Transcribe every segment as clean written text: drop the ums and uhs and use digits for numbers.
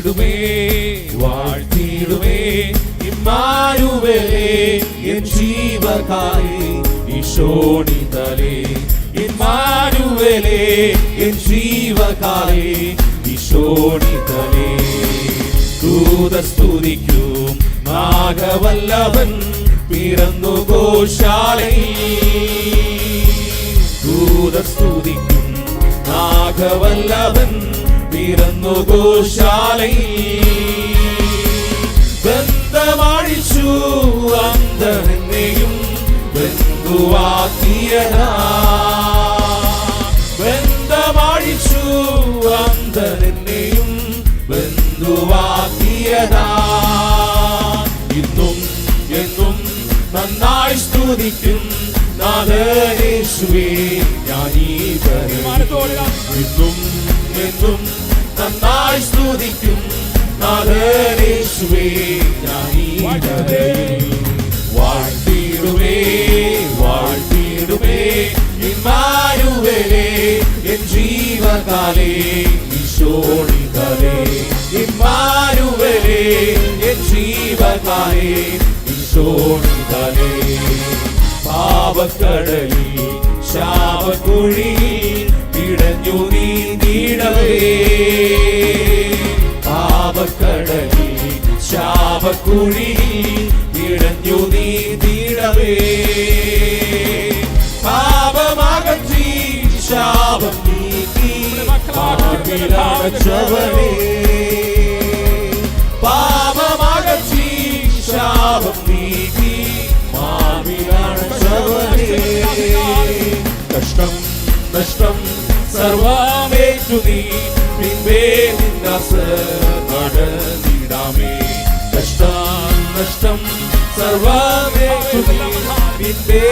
வாழ்த்திடுமே வாழ்த்திடுமே இம்மானுவேலே என் ஜீவகாலே ஈசோனிதலே இம்மானுவேலே என் ஜீவகாலே ஈசோனிதலே ദൂതർ സ്തുതിക്കും നാഗവല്ലഭൻ പിറന്നു ഗോശാലയിൽ ദൂതർ സ്തുതിക്കും നാഗവല്ലഭൻ പിറന്നു ഗോശാലയിൽ ബന്ധമഴിച്ചു അന്ധനെയും ബന്ധുവാക്കിയതാ ബന്ധമഴിച്ചു അന്ധനെയും ബന്ധുവാക്കിയതാ ഇന്നും എന്നും നന്നായി സ്തുതിക്കും നാഥനേശുവേ ഞാൻ ഈ ഇന്നും എന്നും നന്നായി സ്തുതിക്കും നാഥനേശുവേ ഞാൻ ഈ വാഴ്ത്തിടുമേ വാഴ്ത്തിടുമേ ഇമ്മാനുവേലേ എൻ ജീവകാലേ ഈശോനിതലേ ഇമ്മാനുവേലേ എൻ ജീവകാലേ ഈശോനിതലേ പാപക്കടലിൽ ശാപക്കുഴിയിൽ പിടഞ്ഞു നീന്തിടവേ പാപക്കടലിൽ ശാപക്കുഴിയിൽ പിടഞ്ഞു നീന്തിടവേ പാപമകറ്റി ശാപം നീക്കി പാപിലടച്ചവനേ പാപമകറ്റി ശാപം നീക്കി പാപിലടച്ചവനേ കഷ്ടം നഷ്ടം സർവമേറ്റു നീ പിൻപേ നടന്നിടാമേ കഷ്ടം നഷ്ടം സർവമേറ്റു നീ പിൻപേ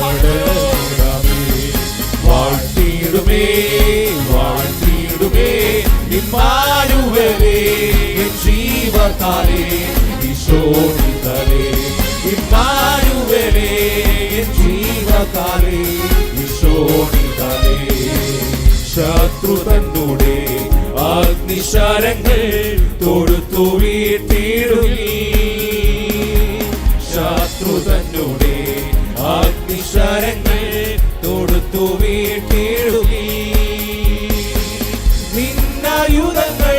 നടന്നിടാമേ വാഴ്ത്തിടുമേ വാഴ്ത്തിടുമേ ഇമ്മാനുവേലേ എൻ ജീവകാലേ ഈശോനിതലേ ഇമ്മാനുവേലേ എൻ ജീവകാലേ ഈശോനിതലേ ശത്രു തന്നോടെ അഗ്നിശരങ്ങൾ തൊടുത്തു വീഴ്ത്തിടുകി ശത്രു തന്നോടെ അഗ്നിശരങ്ങൾ തൊടുത്തു വീഴ്ത്തിടുകി നിന്നായുധങ്ങൾ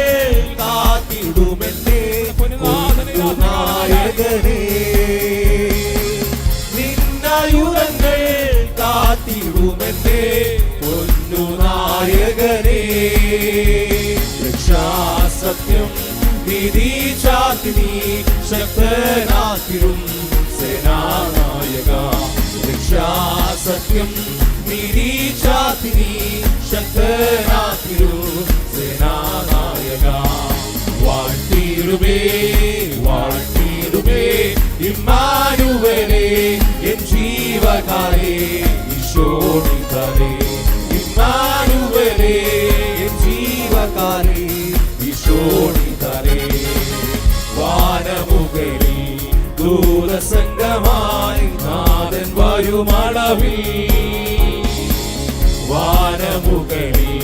കാത്തിടുമെന്നേ നായകനേ നിന്നായുധങ്ങൾ കാത്തിടുമെന്നേ പൊന്നു നായകനേ രക്ഷാസത്യം വിധി ചാത്തിനി ശക്തനാക്കിടും സേനാനായക രക്ഷാസത്യം വിധി ചാത്തിനി ശക്തനാക്കിടും സേനാനായക വാഴ്ത്തിടുമേ വാഴ്ത്തിടുമേ ഇമ്മാനുവേലേ എൻ ജീവകാലേ ഈശോനിതലേ ഇമ്മാനുവേലേ എൻ ജീവകാലേ ഈശോനിതലേ വാനമുകളിൽ ദൂതസംഗമായി നാഥൻ വരുമളവിൽ വാനമുകളിൽ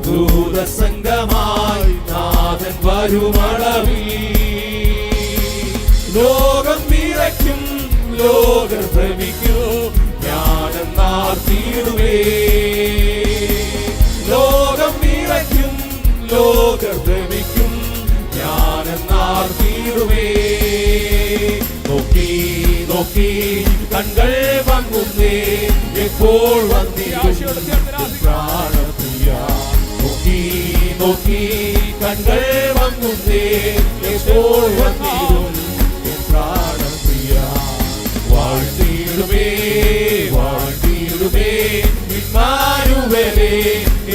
ദൂതസംഗമായി നാഥൻ വരുമളവിൽ ലോകം വിറയ്ക്കും ലോകർ ഭ്രമിക്കും ഞാനെന്നാർത്തിടുവേ ലോകം വിറയ്ക്കും ലോകർ ഭ്രമിക്കും ഞാനെന്നാർത്തിടുവേ നോക്കി നോക്കി കണ്ണുകൾ വാങ്ങുന്നേ എപ്പോൾ വന്നിടും പ്രാണപ്രിയ നോക്കി നോക്കി കണ്ണുകൾ വാങ്ങുന്നേ എപ്പോൾ വന്നിടും പ്രാണപ്രിയ വാഴ്ത്തിടുമേ വാഴ്ത്തിടുമേ ഇമ്മാനുവേലേ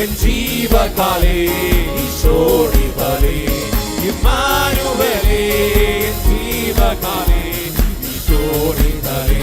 എൻ ജീവകാലേ ഈശോനിതലേ ഇമ്മാനുവേലേ എൻ ജീവകാലേ ഈശോനിതലേ